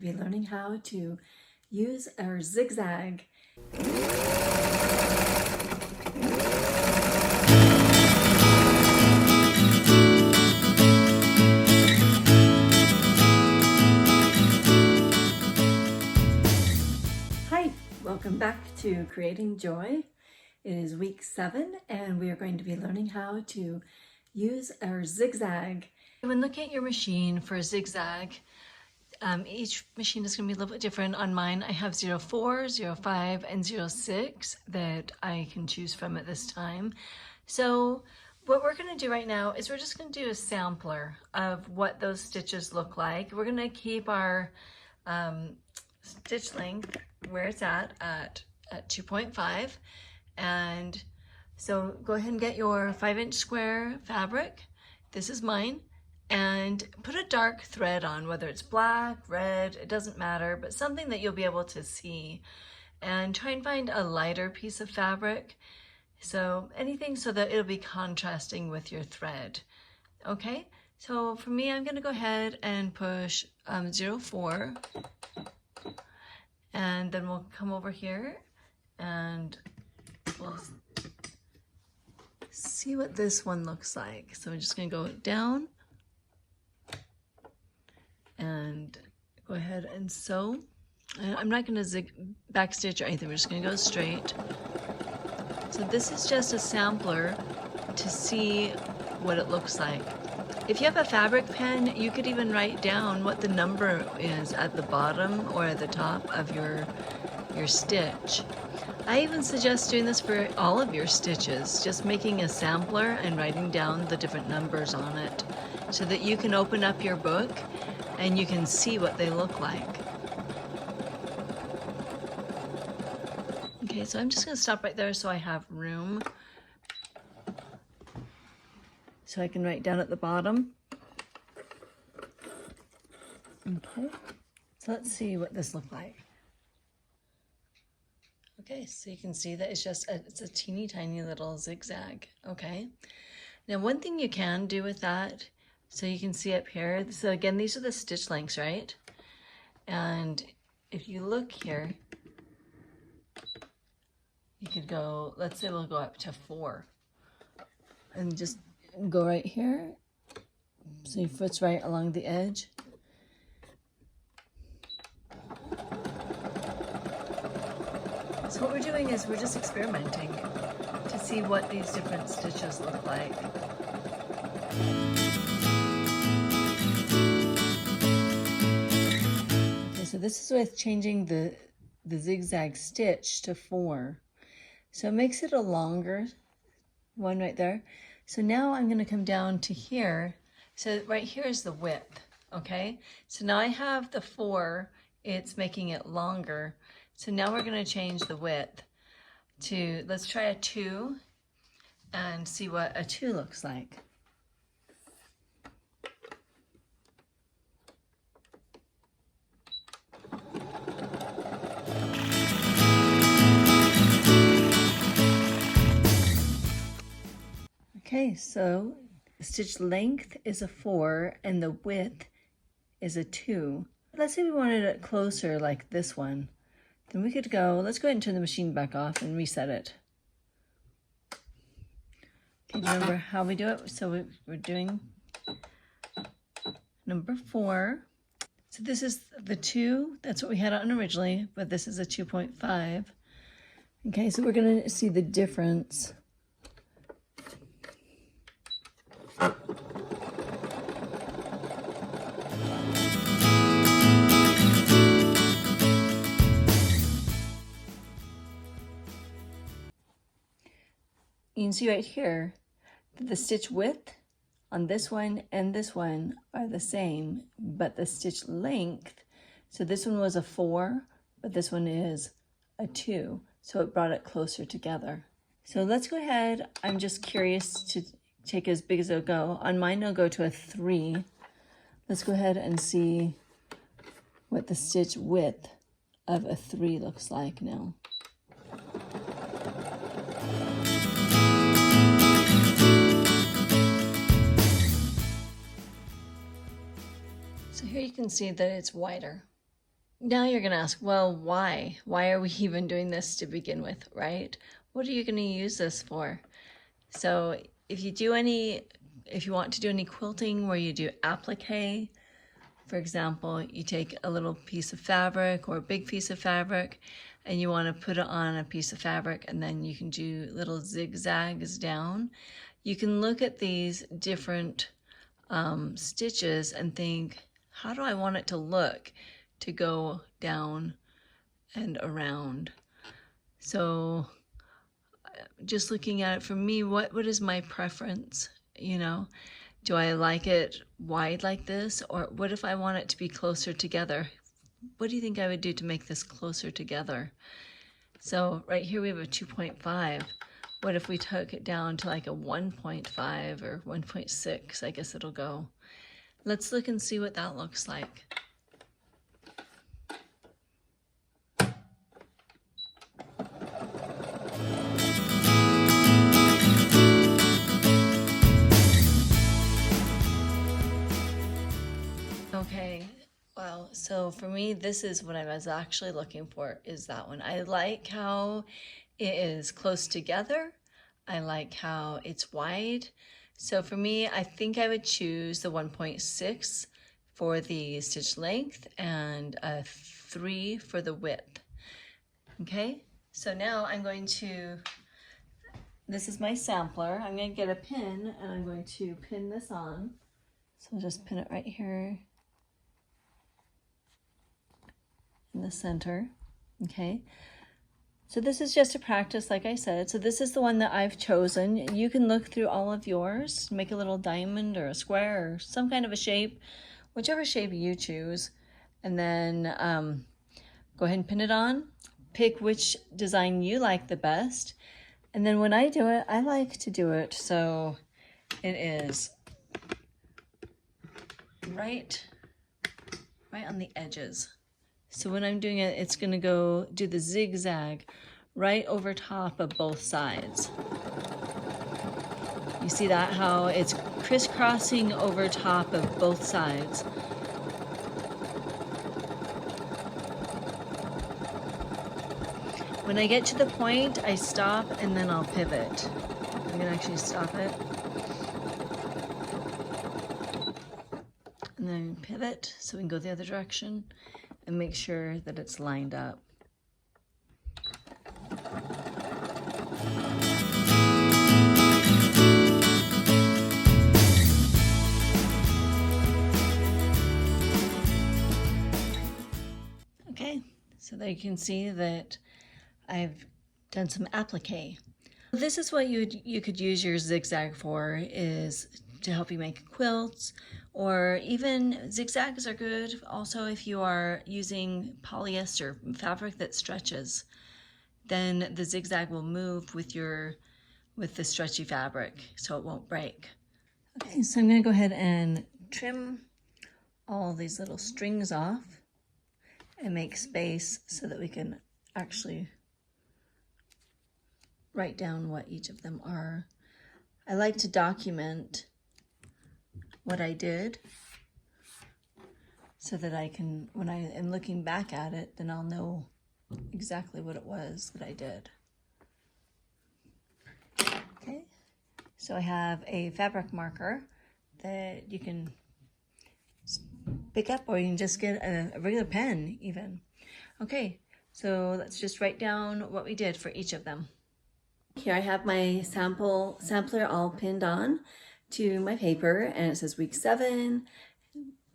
Be learning how to use our zigzag. Hi, welcome back to Creating Joy. It is week 7 and we are going to be learning how to use our zigzag. When looking at your machine for zigzag, each machine is going to be a little bit different. On mine, I have 04, 05, and 06 that I can choose from at this time. So what we're going to do right now is we're just going to do a sampler of what those stitches look like. We're going to keep our stitch length where it's at 2.5. And so go ahead and get your 5-inch square fabric. This is mine. And put a dark thread on, whether it's black, red, it doesn't matter, but something that you'll be able to see. And try and find a lighter piece of fabric. So anything so that it'll be contrasting with your thread. Okay, so for me, I'm gonna go ahead and push 04. And then we'll come over here and we'll see what this one looks like. So I'm just gonna go down and go ahead and sew. I'm not going to zig back stitch or anything, we're just going to go straight. So this is just a sampler to see what it looks like. If you have a fabric pen, you could even write down what the number is at the bottom or at the top of your stitch. I even suggest doing this for all of your stitches, just making a sampler and writing down the different numbers on it so that you can open up your book and you can see what they look like. Okay, so I'm just going to stop right there so I have room. So I can write down at the bottom. Okay, so let's see what this looks like. Okay, so you can see that it's a teeny tiny little zigzag. Okay, now one thing you can do with that, so you can see up here, so again, these are the stitch lengths, right? And if you look here, you could go, let's say we'll go up to 4. And just go right here. So your foot's right along the edge. So what we're doing is we're just experimenting to see what these different stitches look like. So this is with changing the zigzag stitch to 4. So it makes it a longer one right there. So now I'm going to come down to here. So right here is the width, okay? So now I have the 4, it's making it longer. So now we're going to change the width to, let's try a 2 and see what a 2 looks like. Okay, so the stitch length is a 4 and the width is a 2. Let's say we wanted it closer like this one. Then we could go, let's go ahead and turn the machine back off and reset it. Okay, remember how we do it? So we're doing number 4. So this is the 2, that's what we had on originally, but this is a 2.5. Okay, so we're gonna see the difference. You can see right here that the stitch width on this one and this one are the same, but the stitch length, so this one was a 4, but this one is a 2, so it brought it closer together. So let's go ahead, I'm just curious to take as big as it'll go. On mine, I'll go to a 3. Let's go ahead and see what the stitch width of a 3 looks like now. So here you can see that it's wider. Now you're going to ask, well, why? Why are we even doing this to begin with, right? What are you going to use this for? So if you want to do any quilting where you do applique, for example, you take a little piece of fabric or a big piece of fabric and you want to put it on a piece of fabric, and then you can do little zigzags down. You can look at these different stitches and think, how do I want it to look to go down and around? So just looking at it, for me, what is my preference? You know, do I like it wide like this, or what if I want it to be closer together? What do you think I would do to make this closer together? So right here we have a 2.5. What if we took it down to like a 1.5 or 1.6? I guess it'll go. Let's look and see what that looks like. Okay, well, so for me, this is what I was actually looking for, is that one. I like how it is close together. I like how it's wide. So for me, I think I would choose the 1.6 for the stitch length and a 3 for the width. Okay, so now I'm going to, this is my sampler. I'm going to get a pin and I'm going to pin this on. So I'll just pin it right here in the center. Okay, so this is just a practice, like I said. So this is the one that I've chosen. You can look through all of yours, make a little diamond or a square or some kind of a shape, whichever shape you choose, and then go ahead and pin it on. Pick which design you like the best, and then when I do it, I like to do it so it is right on the edges. So when I'm doing it, it's going to go do the zigzag right over top of both sides. You see that, how it's crisscrossing over top of both sides. When I get to the point, I stop and then I'll pivot. I'm going to actually stop it. And then pivot so we can go the other direction and make sure that it's lined up. Okay, so there you can see that I've done some applique. This is what you could use your zigzag for, is to help you make quilts, or even zigzags are good also if you are using polyester fabric that stretches. Then the zigzag will move with the stretchy fabric, so it won't break. Okay, so I'm going to go ahead and trim all these little strings off and make space so that we can actually write down what each of them are. I like to document what I did so that I can, when I am looking back at it, then I'll know exactly what it was that I did. Okay, so I have a fabric marker that you can pick up, or you can just get a regular pen even. Okay, so let's just write down what we did for each of them. Here I have my sampler all pinned on to my paper, and it says week 7,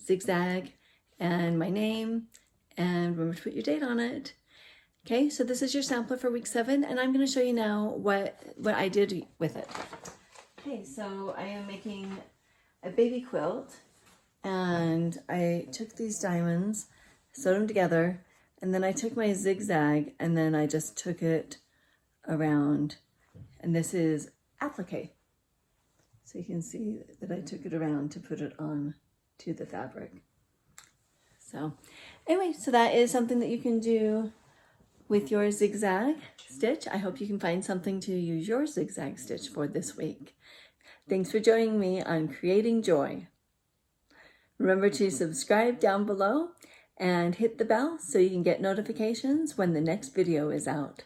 zigzag, and my name, and remember to put your date on it. Okay, so this is your sampler for week 7, and I'm going to show you now what I did with it. Okay, so I am making a baby quilt, and I took these diamonds, sewed them together, and then I took my zigzag, and then I just took it around, and this is applique. So you can see that I took it around to put it on to the fabric. So anyway, so that is something that you can do with your zigzag stitch. I hope you can find something to use your zigzag stitch for this week. Thanks for joining me on Creating Joy. Remember to subscribe down below and hit the bell so you can get notifications when the next video is out.